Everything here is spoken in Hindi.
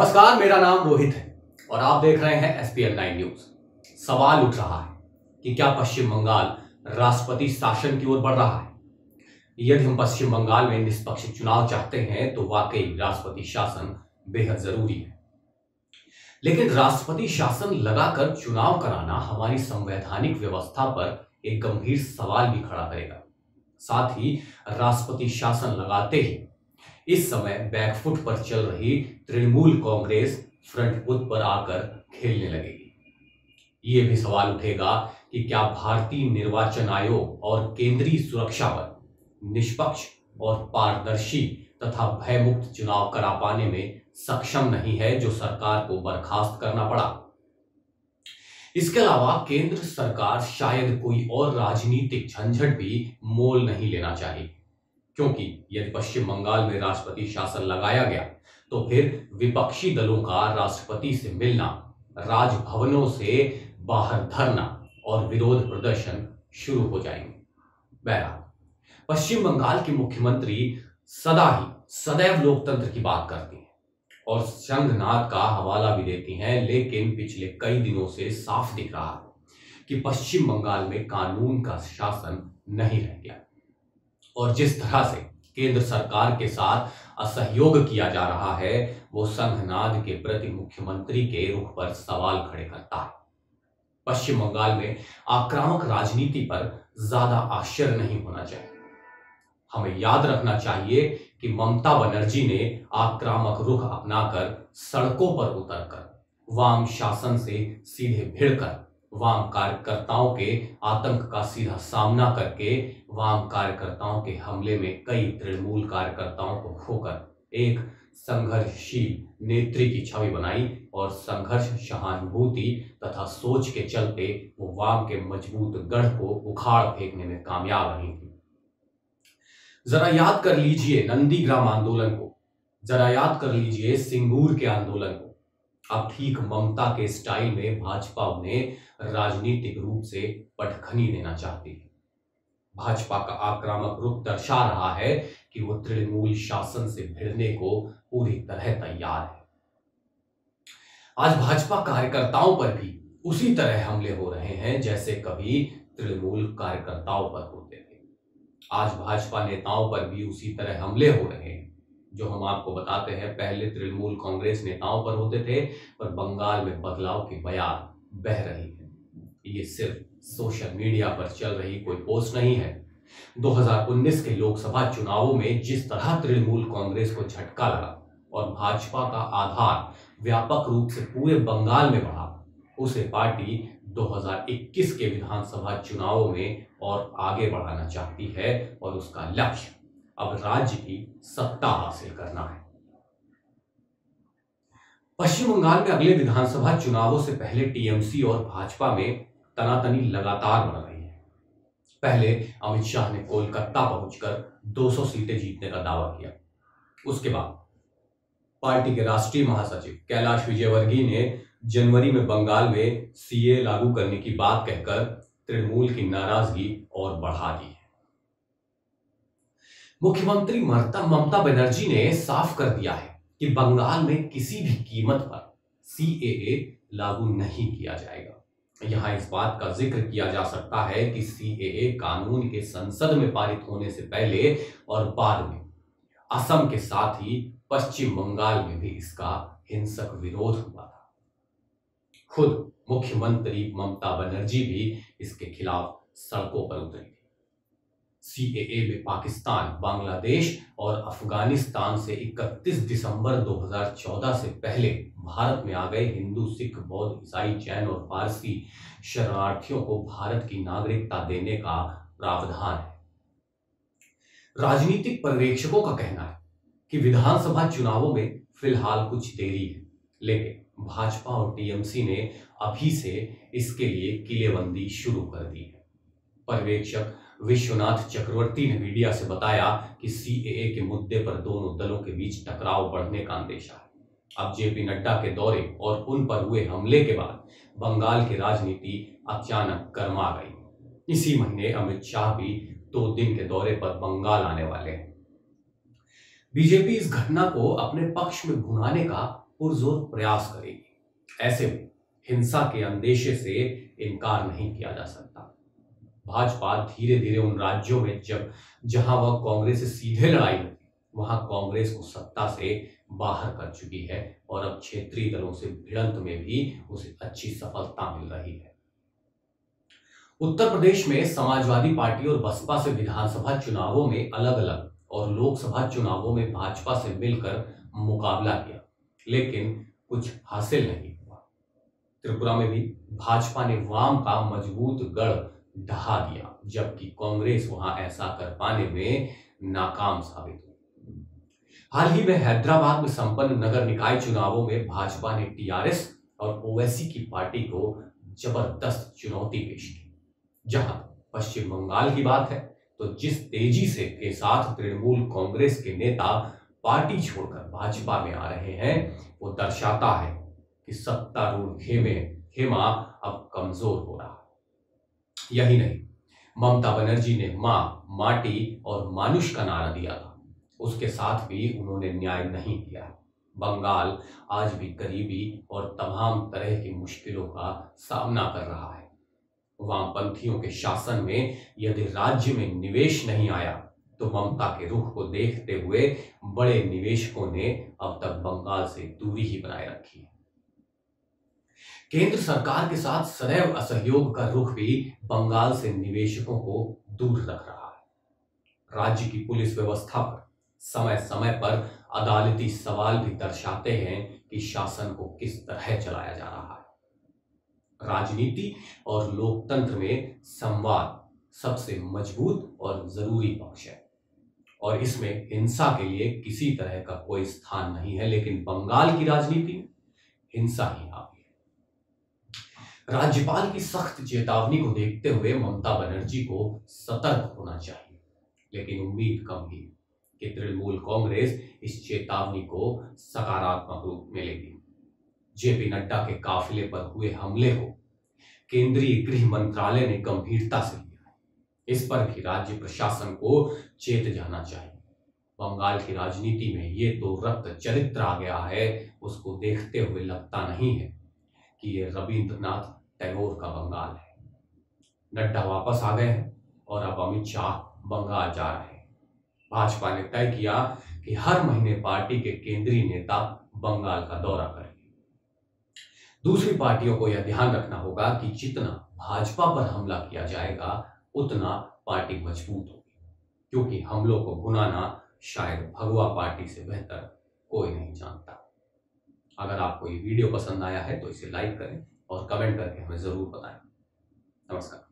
नमस्कार, मेरा नाम रोहित है और आप देख रहे हैं SPL 9 न्यूज। सवाल उठ रहा है कि क्या पश्चिम बंगाल राष्ट्रपति शासन की ओर बढ़ रहा है? यदि हम पश्चिम बंगाल में निष्पक्ष चुनाव चाहते हैं तो वाकई राष्ट्रपति शासन बेहद जरूरी है। लेकिन राष्ट्रपति शासन लगाकर चुनाव कराना हमारी संवैधानिक व्यवस्था पर एक गंभीर सवाल भी खड़ा करेगा। साथ ही राष्ट्रपति शासन लगाते ही इस समय बैकफुट पर चल रही तृणमूल कांग्रेस फ्रंट फुट पर आकर खेलने लगेगी। ये भी सवाल उठेगा कि क्या भारतीय निर्वाचन आयोग और केंद्रीय सुरक्षा बल निष्पक्ष और पारदर्शी तथा भयमुक्त चुनाव करा पाने में सक्षम नहीं है, जो सरकार को बर्खास्त करना पड़ा। इसके अलावा केंद्र सरकार शायद कोई और राजनीतिक झंझट भी मोल नहीं लेना चाहिए, क्योंकि यदि पश्चिम बंगाल में राष्ट्रपति शासन लगाया गया तो फिर विपक्षी दलों का राष्ट्रपति से मिलना, राजभवनों से बाहर धरना और विरोध प्रदर्शन शुरू हो जाएंगे। बहरहाल पश्चिम बंगाल की मुख्यमंत्री सदैव लोकतंत्र की बात करती हैं और संघनाद का हवाला भी देती हैं, लेकिन पिछले कई दिनों से साफ दिख रहा है कि पश्चिम बंगाल में कानून का शासन नहीं रह गया और जिस तरह से केंद्र सरकार के साथ असहयोग किया जा रहा है वो संघनाद के प्रति मुख्यमंत्री के रुख पर सवाल खड़े करता है। पश्चिम बंगाल में आक्रामक राजनीति पर ज्यादा आश्चर्य नहीं होना चाहिए। हमें याद रखना चाहिए कि ममता बनर्जी ने आक्रामक रुख अपनाकर सड़कों पर उतरकर वाम शासन से सीधे भिड़कर वाम कार्यकर्ताओं के आतंक का सीधा सामना करके वाम कार्यकर्ताओं के हमले में कई तृणमूल कार्यकर्ताओं को खोकर एक संघर्षशील नेत्री की छवि बनाई और संघर्ष, सहानुभूति तथा सोच के चलते वो वाम के मजबूत गढ़ को उखाड़ फेंकने में कामयाब रही थी। जरा याद कर लीजिए नंदीग्राम आंदोलन को, जरा याद कर लीजिए सिंगूर के आंदोलन को। अब ठीक ममता के स्टाइल में भाजपा उन्हें राजनीतिक रूप से पटखनी देना चाहती है। भाजपा का आक्रामक रुख दर्शा रहा है कि वो तृणमूल शासन से भिड़ने को पूरी तरह तैयार है। आज भाजपा कार्यकर्ताओं पर भी उसी तरह हमले हो रहे हैं जैसे कभी तृणमूल कार्यकर्ताओं पर होते थे। आज भाजपा नेताओं पर भी उसी तरह हमले हो रहे हैं जो हम आपको बताते हैं पहले तृणमूल कांग्रेस नेताओं पर होते थे, पर बंगाल में बदलाव की बयार बह रही है। ये सिर्फ सोशल मीडिया पर चल रही कोई पोस्ट नहीं है। 2019 के लोकसभा चुनावों में जिस तरह तृणमूल कांग्रेस को झटका लगा और भाजपा का आधार व्यापक रूप से पूरे बंगाल में बढ़ा, उसे पार्टी 2021 के विधानसभा चुनावों में और आगे बढ़ाना चाहती है और उसका लक्ष्य अब राज्य की सत्ता हासिल करना है। पश्चिम बंगाल में अगले विधानसभा चुनावों से पहले टीएमसी और भाजपा में तनातनी लगातार बढ़ रही है। पहले अमित शाह ने कोलकाता पहुंचकर 200 सीटें जीतने का दावा किया। उसके बाद पार्टी के राष्ट्रीय महासचिव कैलाश विजयवर्गीय ने जनवरी में बंगाल में सीए लागू करने की बात कहकर तृणमूल की नाराजगी और बढ़ा दी है। मुख्यमंत्री ममता बनर्जी ने साफ कर दिया है कि बंगाल में किसी भी कीमत पर सीएए लागू नहीं किया जाएगा। यहां इस बात का जिक्र किया जा सकता है कि सीएए कानून के संसद में पारित होने से पहले और बाद में असम के साथ ही पश्चिम बंगाल में भी इसका हिंसक विरोध हुआ था। खुद मुख्यमंत्री ममता बनर्जी भी इसके खिलाफ सड़कों पर उतरी थी। सीएए में पाकिस्तान, बांग्लादेश और अफगानिस्तान से 31 दिसंबर 2014 से पहले भारत में आ गए हिंदू, सिख, बौद्ध, ईसाई, जैन और पारसी शरणार्थियों को भारत की नागरिकता देने का प्रावधान है। राजनीतिक पर्यवेक्षकों का कहना है कि विधानसभा चुनावों में फिलहाल कुछ देरी है, लेकिन भाजपा और टीएमसी ने अभी से इसके लिए किलेबंदी शुरू कर दी है। पर्यवेक्षक विश्वनाथ चक्रवर्ती ने मीडिया से बताया कि सीएए के मुद्दे पर दोनों दलों के बीच टकराव बढ़ने का अंदेशा है। अब जेपी नड्डा के दौरे और उन पर हुए हमले के बाद बंगाल की राजनीति अचानक गर्मा गई। इसी महीने अमित शाह भी 2 दिन के दौरे पर बंगाल आने वाले हैं। बीजेपी इस घटना को अपने पक्ष में भुनाने का पुरजोर प्रयास करेगी। ऐसे में हिंसा के अंदेशे से इनकार नहीं किया जा सकता। भाजपा धीरे धीरे उन राज्यों में जहां वह कांग्रेस से सीधे लड़ाई में थी, वहां कांग्रेस को सत्ता से बाहर कर चुकी है और अब क्षेत्रीय दलों से भिड़ंत में भी उसे अच्छी सफलता मिल रही है। उत्तर प्रदेश में समाजवादी पार्टी और बसपा से विधानसभा चुनावों में अलग अलग और लोकसभा चुनावों में भाजपा से मिलकर मुकाबला किया, लेकिन कुछ हासिल नहीं हुआ। त्रिपुरा में भी भाजपा ने वाम का मजबूत गढ़ ढहा दिया, जबकि कांग्रेस वहां ऐसा कर पाने में नाकाम साबित हुई। हाल ही में हैदराबाद में संपन्न नगर निकाय चुनावों में भाजपा ने टीआरएस और ओवैसी की पार्टी को जबरदस्त चुनौती पेश की। जहां पश्चिम बंगाल की बात है तो जिस तेजी से के साथ तृणमूल कांग्रेस के नेता पार्टी छोड़कर भाजपा में आ रहे हैं, वो दर्शाता है कि सत्तारूढ़ खेमा अब कमजोर हो रहा है। यही नहीं, ममता बनर्जी ने मां, माटी और मानुष का नारा दिया था, उसके साथ भी उन्होंने न्याय नहीं किया। बंगाल आज भी गरीबी और तमाम तरह की मुश्किलों का सामना कर रहा है। वामपंथियों के शासन में यदि राज्य में निवेश नहीं आया तो ममता के रुख को देखते हुए बड़े निवेशकों ने अब तक बंगाल से दूरी ही बनाए रखी है। केंद्र सरकार के साथ सदैव असहयोग का रुख भी बंगाल से निवेशकों को दूर रख रहा है। राज्य की पुलिस व्यवस्था पर समय समय पर अदालती सवाल भी दर्शाते हैं कि शासन को किस तरह चलाया जा रहा है। राजनीति और लोकतंत्र में संवाद सबसे मजबूत और जरूरी पक्ष है और इसमें हिंसा के लिए किसी तरह का कोई स्थान नहीं है, लेकिन बंगाल की राजनीति में हिंसा ही हावी है। राज्यपाल की सख्त चेतावनी को देखते हुए ममता बनर्जी को सतर्क होना चाहिए, लेकिन उम्मीद कम ही कि तृणमूल कांग्रेस इस चेतावनी को सकारात्मक रूप में लेगी। जेपी नड्डा के काफिले पर हुए हमले को केंद्रीय गृह मंत्रालय ने गंभीरता से लिया है। इस पर भी राज्य प्रशासन को चेत जाना चाहिए। बंगाल की राजनीति में ये तो रक्त चरित्र आ गया है, उसको देखते हुए लगता नहीं है कि ये रविंद्रनाथ टैगोर का बंगाल है। नड्डा वापस आ गए हैं और अब अमित शाह बंगाल जा रहे हैं। भाजपा ने तय किया कि हर महीने पार्टी के केंद्रीय नेता बंगाल का दौरा करेंगे। दूसरी पार्टियों को यह ध्यान रखना होगा कि जितना भाजपा पर हमला किया जाएगा उतना पार्टी मजबूत होगी, क्योंकि हमलों को भुनाना शायद भगवा पार्टी से बेहतर कोई नहीं जानता। अगर आपको ये वीडियो पसंद आया है तो इसे लाइक करें और कमेंट करके हमें जरूर बताएं। नमस्कार।